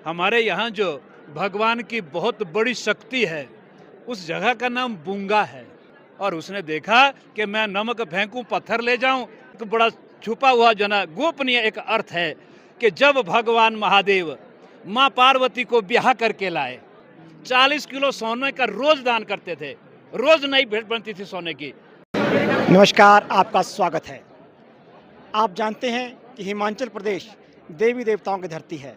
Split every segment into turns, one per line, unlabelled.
हमारे यहाँ जो भगवान की बहुत बड़ी शक्ति है, उस जगह का नाम बुंगा है। और उसने देखा कि मैं नमक फेंकूं, पत्थर ले जाऊं, तो बड़ा छुपा हुआ जो ना गोपनीय एक अर्थ है कि जब भगवान महादेव माँ पार्वती को ब्याह करके लाए, 40 किलो सोने का रोज दान करते थे, रोज नई भेंट बनती थी सोने की।
नमस्कार, आपका स्वागत है। आप जानते हैं कि हिमाचल प्रदेश देवी देवताओं की धरती है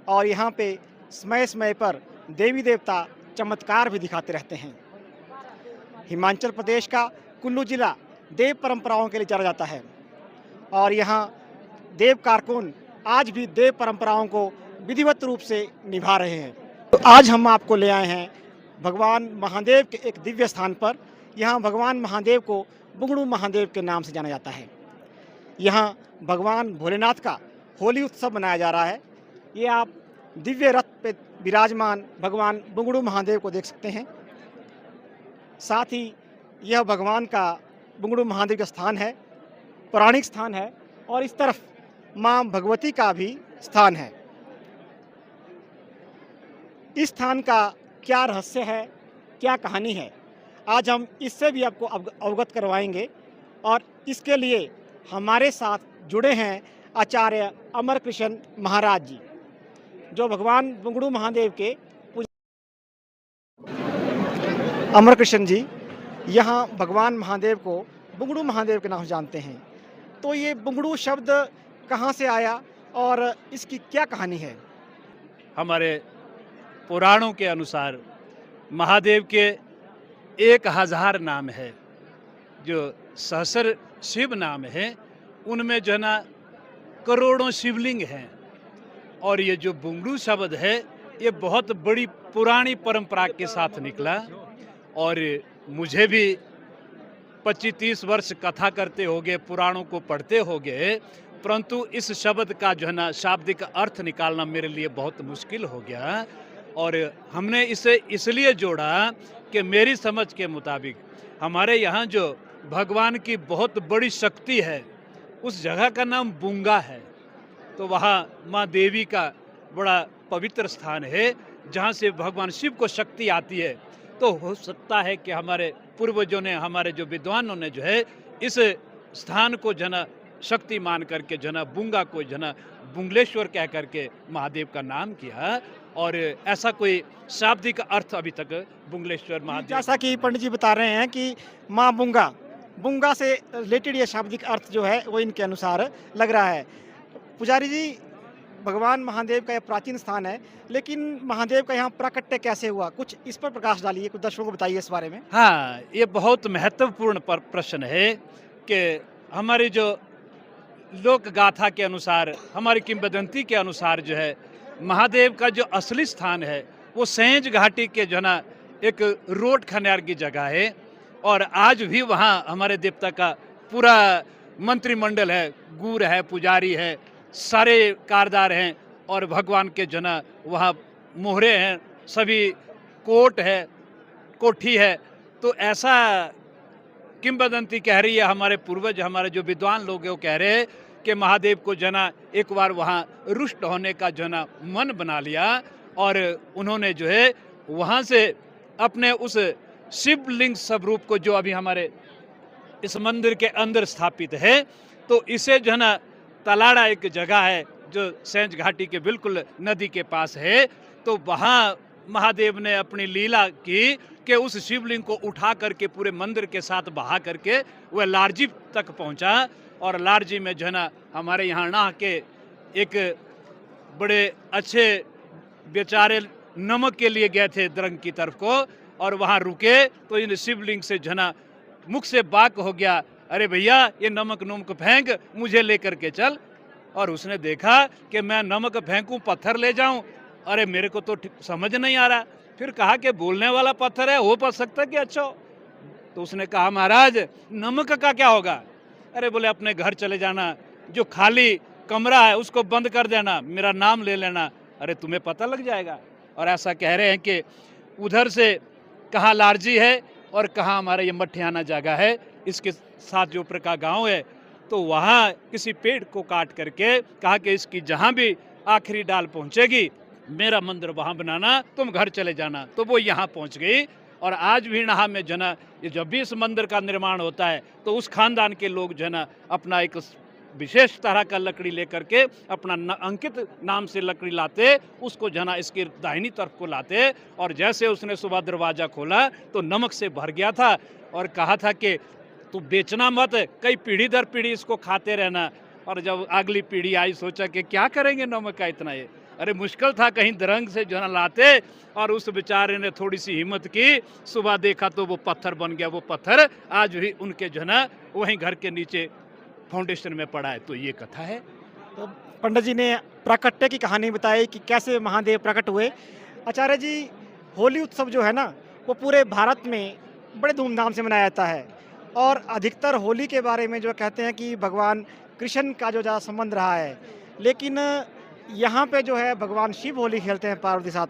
और यहाँ पे समय समय पर देवी देवता चमत्कार भी दिखाते रहते हैं। हिमाचल प्रदेश का कुल्लू जिला देव परंपराओं के लिए जाना जाता है और यहाँ देव कारकुन आज भी देव परंपराओं को विधिवत रूप से निभा रहे हैं। तो आज हम आपको ले आए हैं भगवान महादेव के एक दिव्य स्थान पर। यहाँ भगवान महादेव को बुंगड़ू महादेव के नाम से जाना जाता है। यहाँ भगवान भोलेनाथ का होली उत्सव मनाया जा रहा है। ये आप दिव्य रथ पे विराजमान भगवान बुंगड़ू महादेव को देख सकते हैं। साथ ही यह भगवान का बुंगड़ू महादेव का स्थान है, पौराणिक स्थान है और इस तरफ माँ भगवती का भी स्थान है। इस स्थान का क्या रहस्य है, क्या कहानी है, आज हम इससे भी आपको अवगत करवाएंगे। और इसके लिए हमारे साथ जुड़े हैं आचार्य अमर कृष्ण महाराज जी, जो भगवान बुंगड़ू महादेव के अमर कृष्ण जी यहाँ भगवान महादेव को बुंगड़ू महादेव के नाम से जानते हैं। तो ये बुंगड़ू शब्द कहाँ से आया और इसकी क्या कहानी है?
हमारे पुराणों के अनुसार महादेव के 1000 नाम है, जो सहस्र शिव नाम है, उनमें जो है ना करोड़ों शिवलिंग हैं। और ये जो बुंगड़ू शब्द है, ये बहुत बड़ी पुरानी परंपरा के साथ निकला। और मुझे भी 25-30 वर्ष कथा करते हो गए, पुराणों को पढ़ते हो गए, परंतु इस शब्द का जो है ना शाब्दिक अर्थ निकालना मेरे लिए बहुत मुश्किल हो गया। और हमने इसे इसलिए जोड़ा कि मेरी समझ के मुताबिक हमारे यहाँ जो भगवान की बहुत बड़ी शक्ति है, उस जगह का नाम बुंगा है। तो वहाँ माँ देवी का बड़ा पवित्र स्थान है, जहाँ से भगवान शिव को शक्ति आती है। तो हो सकता है कि हमारे पूर्वजों ने, हमारे जो विद्वानों ने जो है इस स्थान को जना शक्ति मान करके जना बुंगा को जना बुंगलेश्वर कह करके महादेव का नाम किया। और ऐसा कोई शाब्दिक अर्थ अभी तक बुंगलेश्वर महादेव,
जैसा कि पंडित जी बता रहे हैं कि माँ बुंगा से रिलेटेड ये शाब्दिक अर्थ जो है वो इनके अनुसार लग रहा है। पुजारी जी, भगवान महादेव का यह प्राचीन स्थान है, लेकिन महादेव का यहाँ प्राकट्य कैसे हुआ? कुछ इस पर प्रकाश डालिए, कुछ दर्शकों को बताइए इस बारे में।
हाँ, ये बहुत महत्वपूर्ण प्रश्न है कि हमारी जो लोक गाथा के अनुसार, हमारी किंवदंती के अनुसार जो है महादेव का जो असली स्थान है वो सेंज घाटी के जो ना एक रोड खनियार की जगह है। और आज भी वहाँ हमारे देवता का पूरा मंत्रिमंडल है, गुर है, पुजारी है, सारे कारदार हैं और भगवान के जना वहाँ मोहरे हैं, सभी कोट है, कोठी है। तो ऐसा किंवदंती कह रही है, हमारे पूर्वज, हमारे जो विद्वान लोग हैं वो कह रहे हैं कि महादेव को जना एक बार वहाँ रुष्ट होने का जना मन बना लिया और उन्होंने जो है वहाँ से अपने उस शिवलिंग स्वरूप को, जो अभी हमारे इस मंदिर के अंदर स्थापित है, तो इसे जो है ना तलाड़ा एक जगह है जो सेंज घाटी के बिल्कुल नदी के पास है, तो वहाँ महादेव ने अपनी लीला की कि उस शिवलिंग को उठा करके पूरे मंदिर के साथ बहा करके वह लारजी तक पहुँचा। और लारजी में जो है ना हमारे यहाँ नहा के एक बड़े अच्छे बेचारे नमक के लिए गए थे दरंग की तरफ को, और वहाँ रुके तो इन शिवलिंग से जो है ना मुख से बाक हो गया, अरे भैया ये नमक फेंक, मुझे लेकर के चल। और उसने देखा कि मैं नमक फेंकूं, पत्थर ले जाऊं, अरे मेरे को तो समझ नहीं आ रहा। फिर कहा कि बोलने वाला पत्थर है, हो पा सकता कि अच्छा हो। तो उसने कहा महाराज नमक का क्या होगा? अरे बोले अपने घर चले जाना, जो खाली कमरा है उसको बंद कर देना, मेरा नाम ले लेना, अरे तुम्हें पता लग जाएगा। और ऐसा कह रहे हैं कि उधर से कहाँ लारजी है और कहाँ हमारा ये मठियाना जगह है, इसके साथ जो ऊपर का गाँव है, तो वहाँ किसी पेड़ को काट करके कहा कि इसकी जहाँ भी आखिरी डाल पहुँचेगी मेरा मंदिर वहाँ बनाना, तुम घर चले जाना। तो वो यहाँ पहुँच गई और आज भी यहाँ में जो है ना, ये जब भी इस मंदिर का निर्माण होता है तो उस खानदान के लोग जो है ना अपना एक विशेष तरह का लकड़ी लेकर के अपना अंकित नाम से लकड़ी लाते, उसको जो है ना इसकी दाहिनी तरफ को लाते, और जैसे उसने सुबह दरवाजा खोला तो नमक से भर गया था और कहा था कि तू बेचना मत, कई पीढ़ी दर पीढ़ी इसको खाते रहना। और जब अगली पीढ़ी आई सोचा कि क्या करेंगे नमक का इतना, ये अरे मुश्किल था, कहीं दरंग से जो है ना लाते, और उस बेचारे ने थोड़ी सी हिम्मत की, सुबह देखा तो वो पत्थर बन गया। वो पत्थर आज भी उनके जो है ना वहीं घर के नीचे फाउंडेशन में पड़ा है। तो ये कथा है।
तो पंडित जी ने प्राकट्य की कहानी बताई कि कैसे महादेव प्रकट हुए। आचार्य जी, होली उत्सव जो है ना वो पूरे भारत में बड़े धूमधाम से मनाया जाता है, और अधिकतर होली के बारे में जो कहते हैं कि भगवान कृष्ण का जो ज़्यादा संबंध रहा है, लेकिन यहाँ पे जो है भगवान शिव होली खेलते हैं पार्वती के साथ।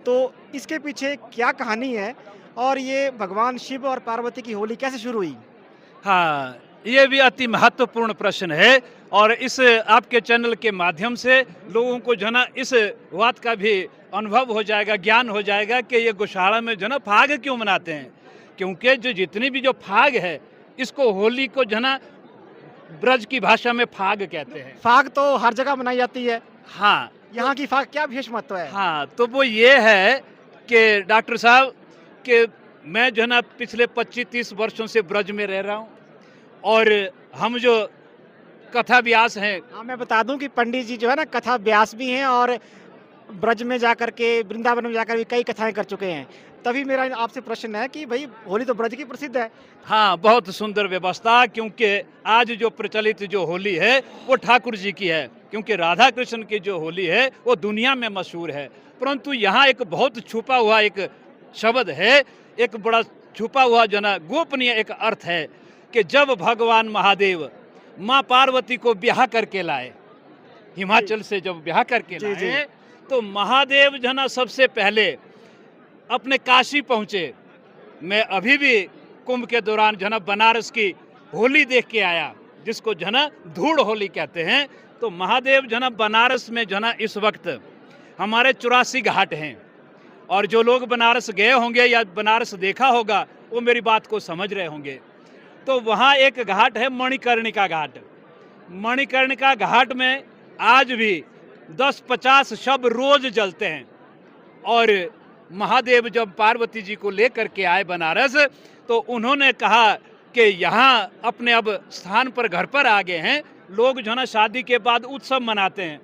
तो इसके पीछे क्या कहानी है, और ये भगवान शिव और पार्वती की होली कैसे शुरू हुई?
हाँ, ये भी अति महत्वपूर्ण प्रश्न है, और इस आपके चैनल के माध्यम से लोगों को जो है ना इस बात का भी अनुभव हो जाएगा, ज्ञान हो जाएगा कि ये गौशाला में जो है ना फाग क्यों मनाते हैं। क्योंकि जो जितनी भी जो फाग है, इसको होली को जो है ना ब्रज की भाषा में फाग कहते हैं।
फाग तो हर जगह मनाई जाती है,
हाँ,
यहाँ की फाग क्या विशेष महत्व है?
हाँ, तो वो ये है कि डॉक्टर साहब कि मैं जो है ना पिछले 25-30 वर्षों से ब्रज में रह रहा हूँ, और हम जो कथा व्यास हैं।
हाँ, मैं बता दूं कि पंडित जी जो है ना कथा व्यास भी हैं, और ब्रज में जाकर के, वृंदावन में जाकर भी कई कथाएं कर चुके हैं। तभी मेरा आपसे प्रश्न है कि भाई होली तो ब्रज की प्रसिद्ध है।
हाँ, बहुत सुंदर व्यवस्था, क्योंकि आज जो प्रचलित जो होली है वो ठाकुर जी की है, क्योंकि राधा कृष्ण की जो होली है वो दुनिया में मशहूर है। परंतु यहाँ एक बहुत छुपा हुआ एक शब्द है, एक बड़ा छुपा हुआ जो ना गोपनीय एक अर्थ है कि जब भगवान महादेव माँ पार्वती को ब्याह करके लाए, हिमाचल से जब ब्याह करके लाए, तो महादेव जो ना सबसे पहले अपने काशी पहुँचे। मैं अभी भी कुंभ के दौरान जो ना बनारस की होली देख के आया, जिसको जो ना धूड़ होली कहते हैं। तो महादेव जो ना बनारस में जो ना इस वक्त हमारे 84 घाट हैं, और जो लोग बनारस गए होंगे या बनारस देखा होगा वो मेरी बात को समझ रहे होंगे। तो वहाँ एक घाट है मणिकर्णिका घाट। मणिकर्णिका घाट में आज भी 10-50 शव रोज जलते हैं। और महादेव जब पार्वती जी को लेकर के आए बनारस, तो उन्होंने कहा कि यहाँ अपने अब स्थान पर, घर पर आ गए हैं, लोग जो है ना शादी के बाद उत्सव मनाते हैं।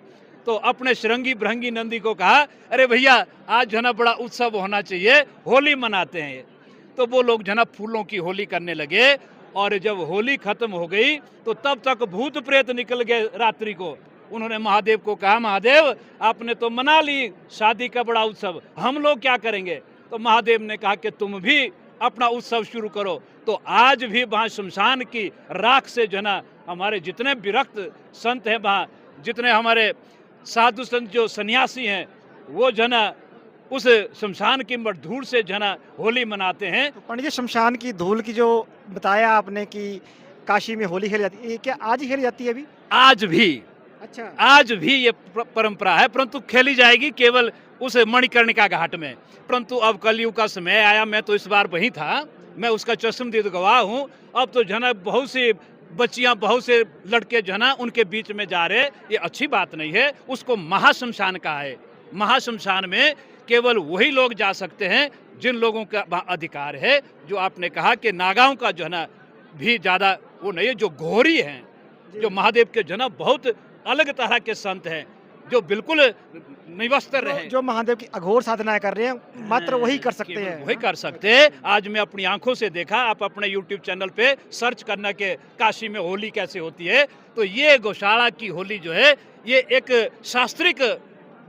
तो अपने श्रृंगी भृंगी नंदी को कहा, अरे भैया आज जो है ना बड़ा उत्सव होना चाहिए, होली मनाते हैं। तो वो लोग जो है ना फूलों की होली करने लगे, और जब होली खत्म हो गई तो तब तक भूत प्रेत निकल गए रात्रि को। उन्होंने महादेव को कहा, महादेव आपने तो मना ली शादी का बड़ा उत्सव, हम लोग क्या करेंगे? तो महादेव ने कहा कि तुम भी अपना उत्सव शुरू करो। तो आज भी वहाँ शमशान की राख से जो है ना हमारे जितने विरक्त संत हैं, वहाँ जितने हमारे साधु संत जो सन्यासी हैं, वो जो है ना उस शमशान की धूल से जो है ना होली मनाते हैं।
तो पंडित जी, शमशान की धूल की जो बताया आपने कि काशी में होली खेली जाती है, ये क्या आज ही खेली जाती है अभी?
आज भी,
अच्छा,
आज भी ये परंपरा है, परंतु खेली जाएगी केवल उस मणिकर्णिका घाट में। परंतु अब कलयुग का समय आया, मैं तो इस बार वहीं था, मैं उसका चश्मदीद गवाह हूँ। अब तो जो है ना बहुत सी बच्चियां, बहुत से लड़के जो है ना उनके बीच में जा रहे, ये अच्छी बात नहीं है। उसको महाशमशान कहा है। महाशमशान में केवल वही लोग जा सकते हैं जिन लोगों का अधिकार है। जो आपने कहा कि नागाओं का जो है ना भी ज़्यादा वो नहीं है, जो घोरी हैं, जो महादेव के जो है ना बहुत अलग तरह के संत हैं, जो बिल्कुल निवस्त्र रहे,
जो महादेव की अघोर साधना कर रहे हैं, मात्र वही कर सकते हैं।
वही कर सकते हैं। आज मैं अपनी आंखों से देखा, आप अपने YouTube चैनल पे सर्च करना कि काशी में होली कैसे होती है। तो ये गौशाला की होली जो है ये एक शास्त्रिक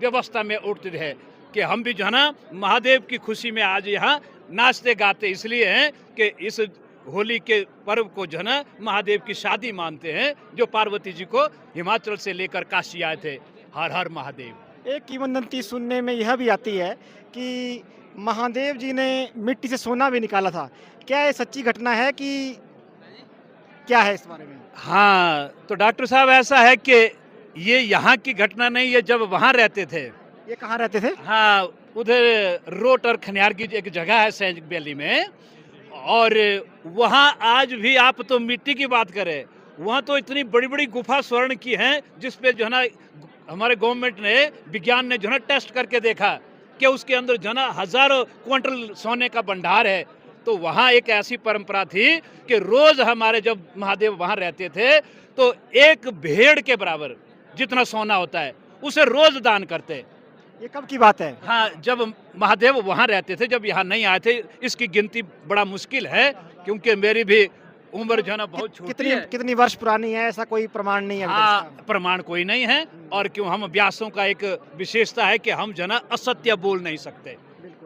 व्यवस्था में उठती है कि हम भी जो है ना महादेव की खुशी में आज यहाँ नाचते गाते इसलिए हैं कि इस होली के पर्व को जो है ना महादेव की शादी मानते हैं, जो पार्वती जी को हिमाचल से लेकर काशी आए थे। हर हर महादेव।
एक किंवदंती सुनने में यह भी आती है कि महादेव जी ने मिट्टी से सोना भी निकाला था। क्या ये सच्ची घटना है कि क्या है इस बारे में?
हाँ, तो डॉक्टर साहब ऐसा है कि ये यहाँ की घटना नहीं है, जब वहाँ रहते थे
ये कहाँ रहते थे?
हाँ, उधर रोट और खनियार की एक जगह है सैनिक वैली में, और वहाँ आज भी आप तो मिट्टी की बात करें, वहाँ तो इतनी बड़ी-बड़ी गुफा स्वर्ण की हैं, जिस पे जो है ना हमारे गवर्नमेंट ने, विज्ञान ने जो है ना टेस्ट करके देखा कि उसके अंदर जो है ना हज़ारों क्विंटल सोने का भंडार है। तो वहाँ एक ऐसी परंपरा थी कि रोज हमारे जब महादेव वहाँ रहते थे तो एक भेड़ के बराबर जितना सोना होता है उसे रोज दान करते।
ये कब की बात है?
हाँ, जब महादेव वहाँ रहते थे, जब यहाँ नहीं आए थे। इसकी गिनती बड़ा मुश्किल है क्योंकि मेरी भी उम्र जो है ना बहुत छोटी
कितनी
है।
कितनी वर्ष पुरानी है, ऐसा कोई प्रमाण नहीं है अभी तक
हाँ,
इसका?
प्रमाण कोई नहीं है। और क्यों हम व्यासों का एक विशेषता है कि हम जो है ना असत्य बोल नहीं सकते,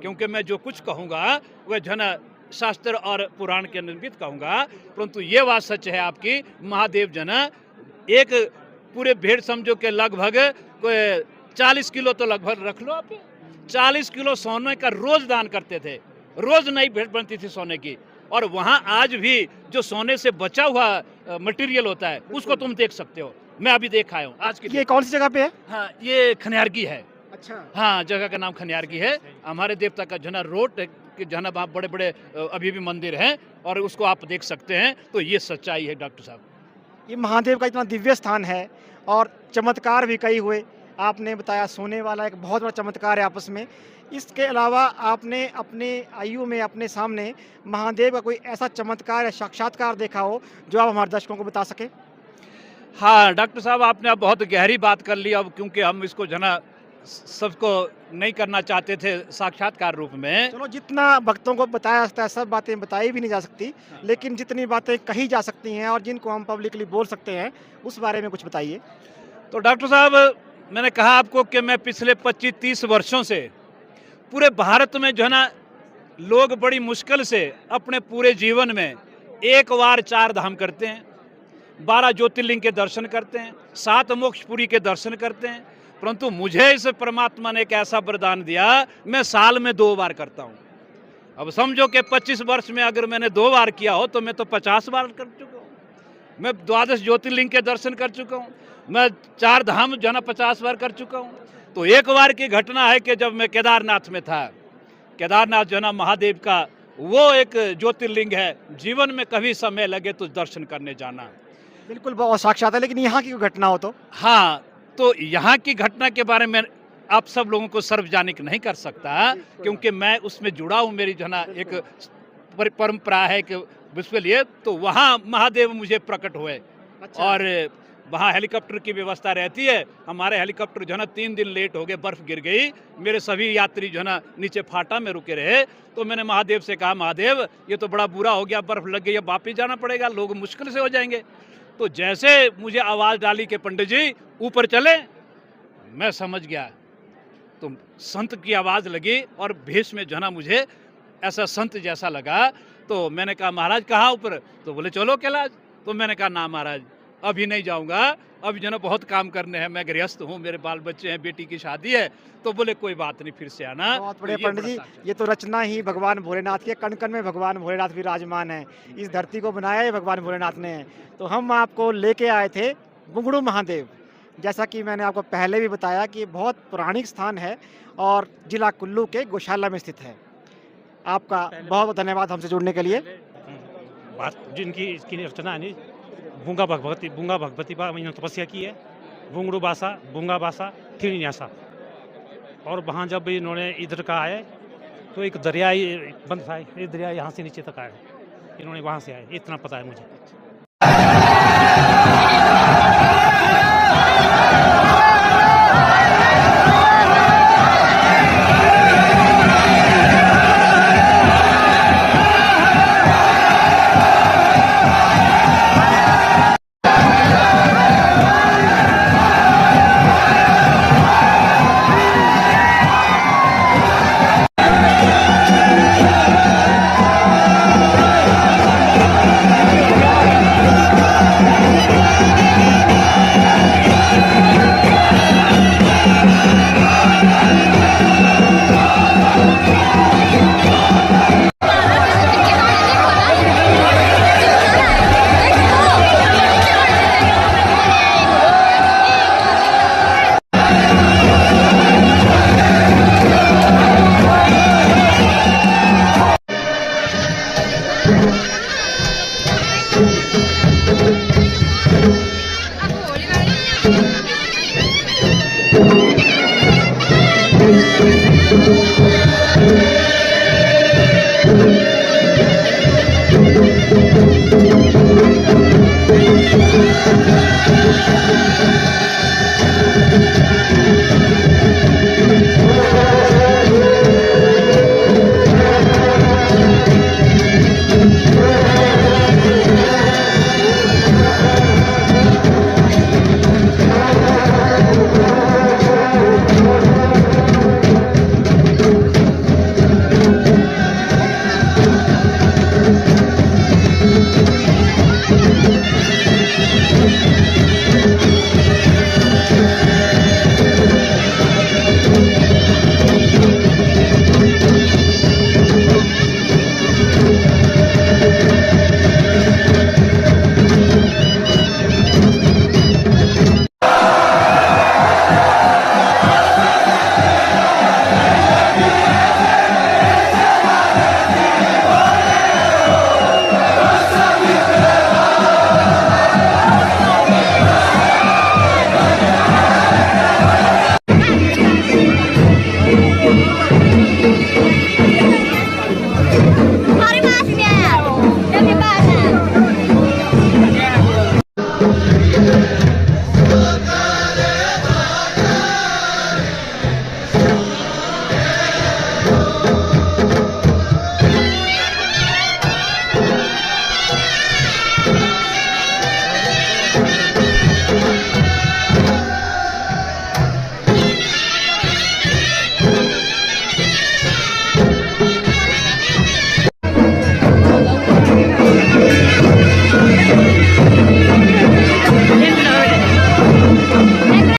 क्योंकि मैं जो कुछ कहूँगा वह जो है ना शास्त्र और पुराण के निर्मित कहूँगा। परंतु ये बात सच है आपकी, महादेव जो है ना एक पूरे भेड़ समझो के लगभग कोई 40 किलो तो लगभग रख लो आप, 40 किलो सोने का रोज दान करते थे। रोज नई भेड़ बनती थी सोने की। और वहाँ आज भी जो सोने से बचा हुआ मटेरियल होता है उसको तुम देख सकते हो। मैं अभी देख आया हूँ आज की।
ये कौन सी जगह पे है?
हाँ, ये खनियारगी है।
अच्छा।
हाँ, जगह का नाम खनियारगी है। हमारे देवता का जना रोड के जना वहाँ बड़े बड़े अभी भी मंदिर हैं और उसको आप देख सकते हैं। तो ये सच्चाई है डॉक्टर साहब।
ये महादेव का इतना दिव्य स्थान है और चमत्कार भी कई हुए। आपने बताया सोने वाला एक बहुत बड़ा चमत्कार है आपस में। इसके अलावा आपने अपने आयु में अपने सामने महादेव का कोई ऐसा चमत्कार या साक्षात्कार देखा हो जो आप हमारे दर्शकों को बता सकें?
हाँ डॉक्टर साहब, आपने अब बहुत गहरी बात कर ली। अब क्योंकि हम इसको जना सबको नहीं करना चाहते थे साक्षात्कार रूप में।
चलो, जितना भक्तों को बताया जाता है सब बातें बताई भी नहीं जा सकती, लेकिन जितनी बातें कही जा सकती हैं और जिनको हम पब्लिकली बोल सकते हैं उस बारे में कुछ बताइए।
तो डॉक्टर साहब, मैंने कहा आपको कि मैं पिछले 25-30 वर्षों से पूरे भारत में जो है ना लोग बड़ी मुश्किल से अपने पूरे जीवन में एक बार 4 धाम करते हैं, 12 ज्योतिर्लिंग के दर्शन करते हैं, 7 मोक्षपुरी के दर्शन करते हैं। परंतु मुझे इस परमात्मा ने एक ऐसा वरदान दिया, मैं साल में 2 बार करता हूँ। अब समझो कि 25 वर्ष में अगर मैंने 2 बार किया हो तो मैं तो 50 बार कर चुका हूँ। मैं 12 ज्योतिर्लिंग के दर्शन कर चुका हूँ, मैं 4 धाम जो है ना 50 बार कर चुका हूँ। तो एक बार की घटना है कि जब मैं केदारनाथ में था, केदारनाथ जो है ना महादेव का वो एक ज्योतिर्लिंग है, जीवन में कभी समय लगे तो दर्शन करने जाना।
बिल्कुल, बहुत साक्षात है, लेकिन यहाँ की कोई घटना हो तो?
हाँ, तो यहाँ की घटना के बारे में आप सब लोगों को सार्वजनिक नहीं कर सकता, क्योंकि मैं उसमें जुड़ा हूँ। मेरी जो है ना एक परंपरा है कि विश्व लिए, तो वहाँ महादेव मुझे प्रकट हुए।
अच्छा।
और वहाँ हेलीकॉप्टर की व्यवस्था रहती है। हमारे हेलीकॉप्टर जो है ना 3 दिन लेट हो गए, बर्फ गिर गई, मेरे सभी यात्री जो है ना नीचे फाटा में रुके रहे। तो मैंने महादेव से कहा, महादेव ये तो बड़ा बुरा हो गया, बर्फ लग गई, अब वापिस जाना पड़ेगा, लोग मुश्किल से हो जाएंगे। तो जैसे मुझे आवाज़ डाली कि पंडित जी ऊपर चले, मैं समझ गया। तो संत की आवाज़ लगी और भेष में जो है ना मुझे ऐसा संत जैसा लगा। तो मैंने कहा, महाराज कहाँ ऊपर? तो बोले चलो कैलाश। तो मैंने कहा, ना महाराज, अभी नहीं जाऊंगा, अभी जो ना बहुत काम करने हैं, मैं गृहस्थ हूँ, मेरे बाल बच्चे हैं, बेटी की शादी है। तो बोले कोई बात नहीं, फिर से आना।
बहुत बड़े
तो ये
पंडित जी,
बड़ा साक्षात।
ये तो रचना ही भगवान भोलेनाथ की है। कण कण में भगवान भोलेनाथ विराजमान है। इस धरती को बनाया ही भगवान भोलेनाथ ने है। तो हम आपको लेके आए थे बुंगड़ू महादेव। जैसा कि मैंने आपको पहले भी बताया कि बहुत पौराणिक स्थान है और जिला कुल्लू के गौशाला में स्थित है। आपका बहुत बहुत धन्यवाद हमसे जुड़ने के लिए।
बात जिनकी इसकी रचना है बुंगा भगवती पर इन्होंने तपस्या की है। बुंगड़ू बासा, बुंगा बासा, थीनी न्यासा। और वहाँ जब इन्होंने इधर का आए तो एक दरिया बंद था, ये दरिया यहाँ से नीचे तक आए, इन्होंने वहाँ से आए, इतना पता है मुझे।